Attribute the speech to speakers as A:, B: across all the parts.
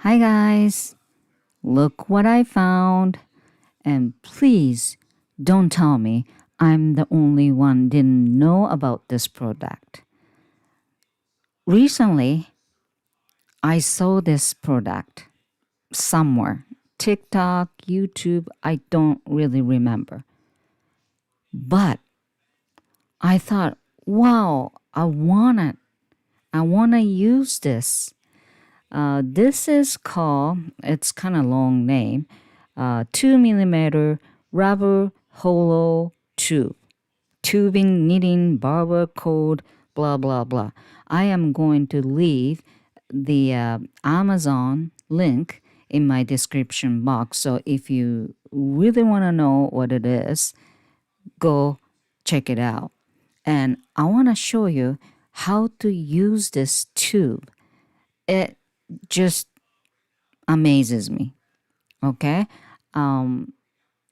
A: Hi guys, look what I found. And please don't tell me I'm the only one didn't know about this product. Recently, I saw this product somewhere. TikTok, YouTube, I don't really remember. But I thought, wow, I want it. I want to use this. This is called, it's kind of long name, 2 millimeter rubber hollow tube. Tubing, knitting, barber code, blah, blah, blah. I am going to leave the Amazon link in my description box. So if you really want to know what it is, go check it out. And I want to show you how to use this tube. It just amazes me. Okay.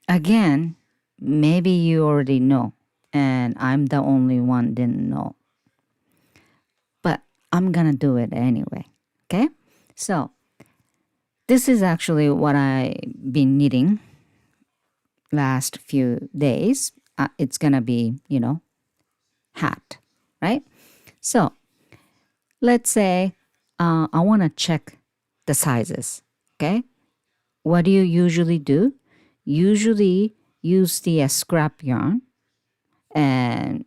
A: Again, maybe you already know, and I'm the only one didn't know. But I'm gonna do it anyway. Okay. So this is actually what I've been knitting last few days. It's gonna be, hat, right? So let's say I want to check the sizes. Okay. What do you usually do? Usually use the scrap yarn and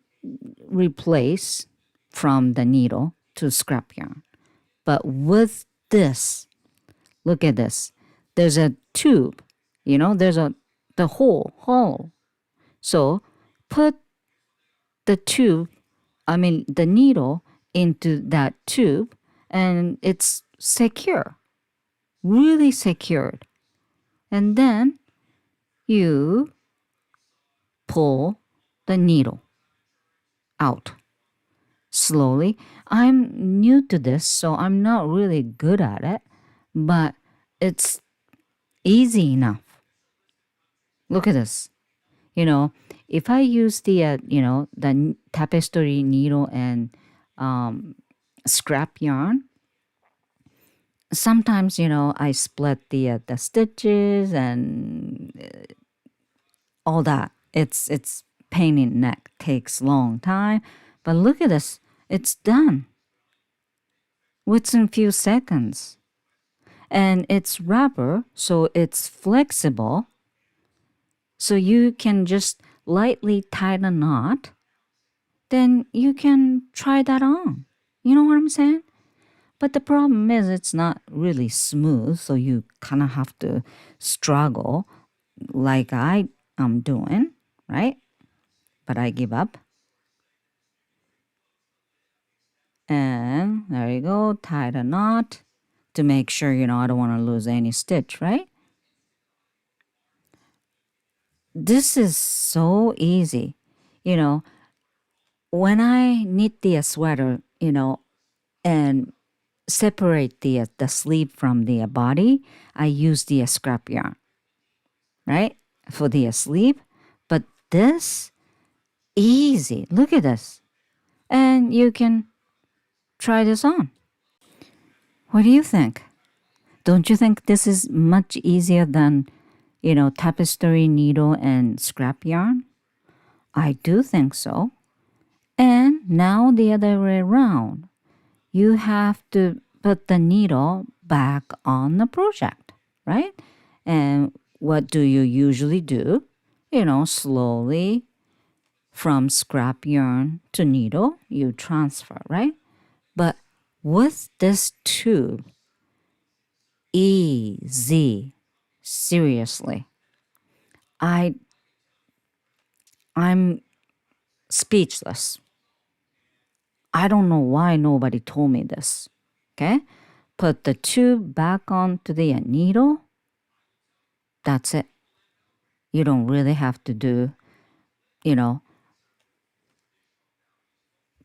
A: replace from the needle to scrap yarn. But with this, look at this. There's a tube, there's the hole, hollow. So put the needle into that tube and it's secure, really secured. And then you pull the needle out slowly. I'm new to this, so I'm not really good at it, but it's easy enough. Look at this. You know, if I use the tapestry needle and scrap yarn, sometimes, I split the stitches and all that. It's pain in neck, takes long time. But look at this. It's done within few seconds. And it's rubber, so it's flexible. So you can just lightly tie the knot. Then you can try that on. You know what I'm saying? But the problem is it's not really smooth, so you kind of have to struggle like I am doing, right? But I give up. And there you go, tie the knot to make sure, I don't want to lose any stitch, right? This is so easy. You know, when I knit the sweater, and separate the sleeve from the body, I use the scrap yarn, right? For the sleeve. But this, easy. Look at this. And you can try this on. What do you think? Don't you think this is much easier than, tapestry needle and scrap yarn? I do think so. And now the other way around. You have to put the needle back on the project, right? And what do you usually do? Slowly from scrap yarn to needle, you transfer, right? But with this tube, easy. Seriously. I'm speechless. I don't know why nobody told me this. Okay? Put the tube back onto the needle. That's it. You don't really have to do, you know,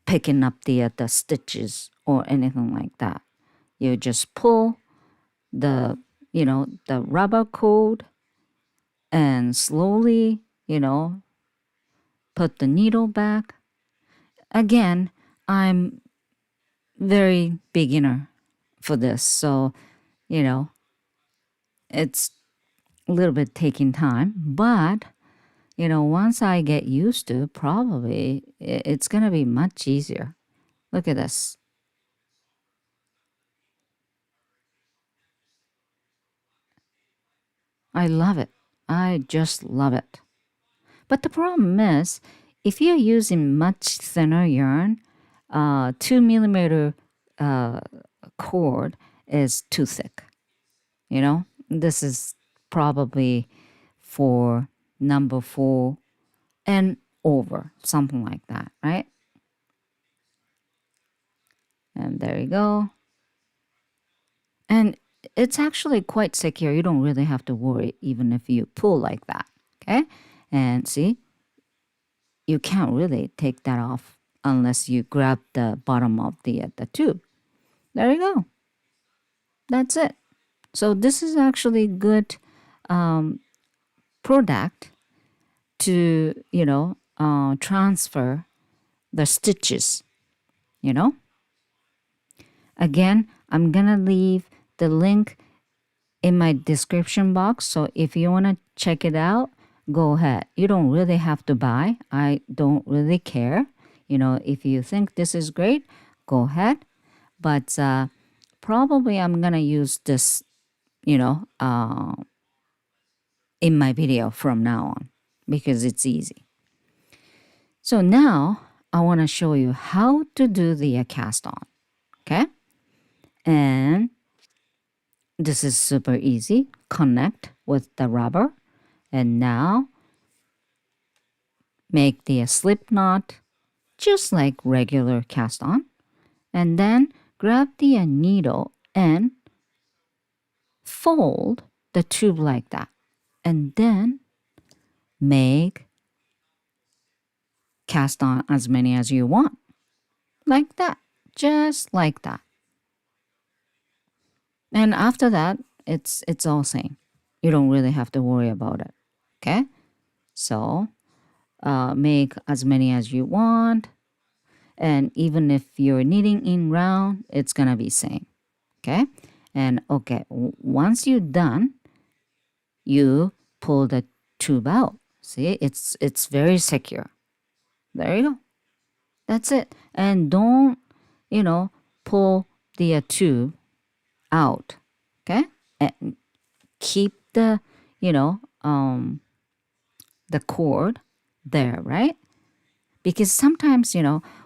A: picking up the stitches or anything like that. You just pull the rubber cord and slowly, put the needle back. Again, I'm very beginner for this, so you know, it's a little bit taking time, but once I get used to, probably it's going to be much easier. Look at this. I love it. I just love it. But the problem is, if you're using much thinner yarn, 2 millimeter uh, cord is too thick. This is probably for number 4 and over, something like that, right? And there you go. And it's actually quite secure. You don't really have to worry even if you pull like that, okay? And see, you can't really take that off unless you grab the bottom of the tube. There you go. That's it. So this is actually good product to transfer the stitches. You know. Again, I'm gonna leave the link in my description box. So if you wanna check it out, go ahead. You don't really have to buy. I don't really care. If you think this is great, go ahead. But probably I'm gonna use this, in my video from now on because it's easy. So now I want to show you how to do the cast on. Okay? And this is super easy. Connect with the rubber. And now make the slip knot just like regular cast on. And then grab the needle and fold the tube like that. And then make cast on as many as you want. Like that. Just like that. And after that, it's all same. You don't really have to worry about it. Okay? So make as many as you want. And even if you're knitting in round, it's gonna be same. Okay? And okay, once you're done, you pull the tube out. See, it's very secure. There you go. That's it. And don't, pull the tube out. Okay? And keep the cord there, right? Because sometimes,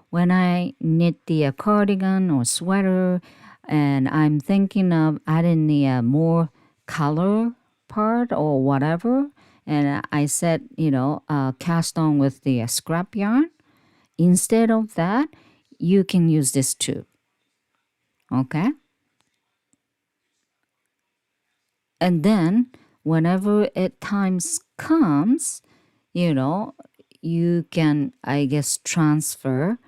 A: when I knit the cardigan or sweater and I'm thinking of adding the more color part or whatever, and I said, cast on with the scrap yarn, instead of that, you can use this tube. Okay? And then whenever it times comes, you can, I guess, transfer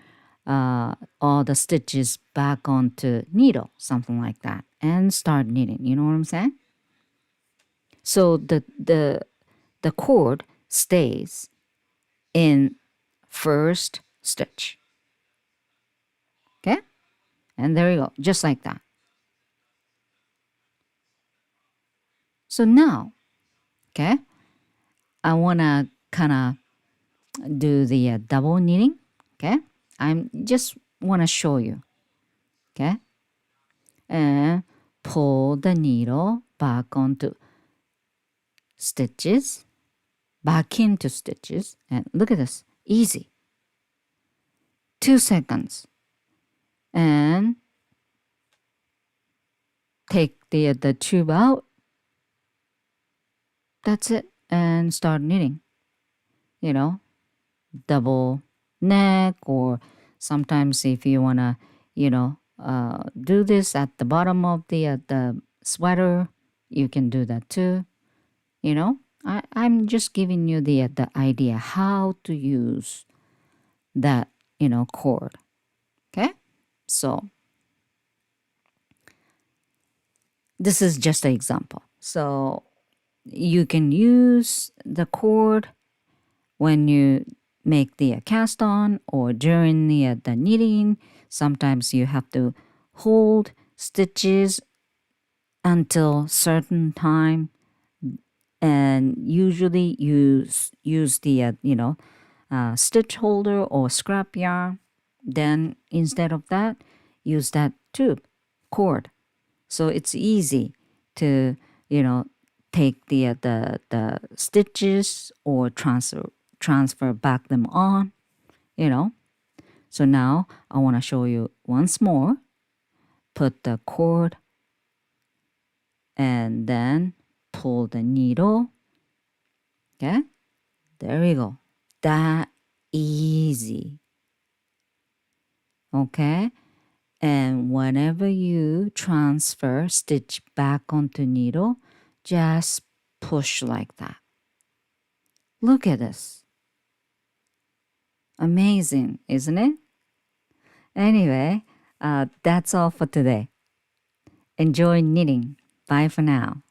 A: all the stitches back onto needle, something like that, and start knitting. You know what I'm saying? So the cord stays in first stitch. Okay? And there you go, just like that. So now, okay, I want to kind of do the double knitting. Okay, I'm just want to show you. Okay, and pull the needle back onto stitches, back into stitches, and look at this, easy. 2 seconds, and take the tube out. That's it, and start knitting. Double neck, or sometimes if you want to, do this at the bottom of the sweater, you can do that too. I'm just giving you the idea how to use that, cord. Okay? So this is just an example. So you can use the cord when you make the cast on or during the knitting. Sometimes you have to hold stitches until certain time, and usually use the stitch holder or scrap yarn. Then instead of that, use that tube cord. So it's easy to take the stitches or transfer back them on. So now I want to show you once more. Put the cord and then pull the needle. Okay, there we go. That easy. Okay, and whenever you transfer stitch back onto needle, just push like that. Look at this. Amazing, isn't it? Anyway, that's all for today. Enjoy knitting. Bye for now.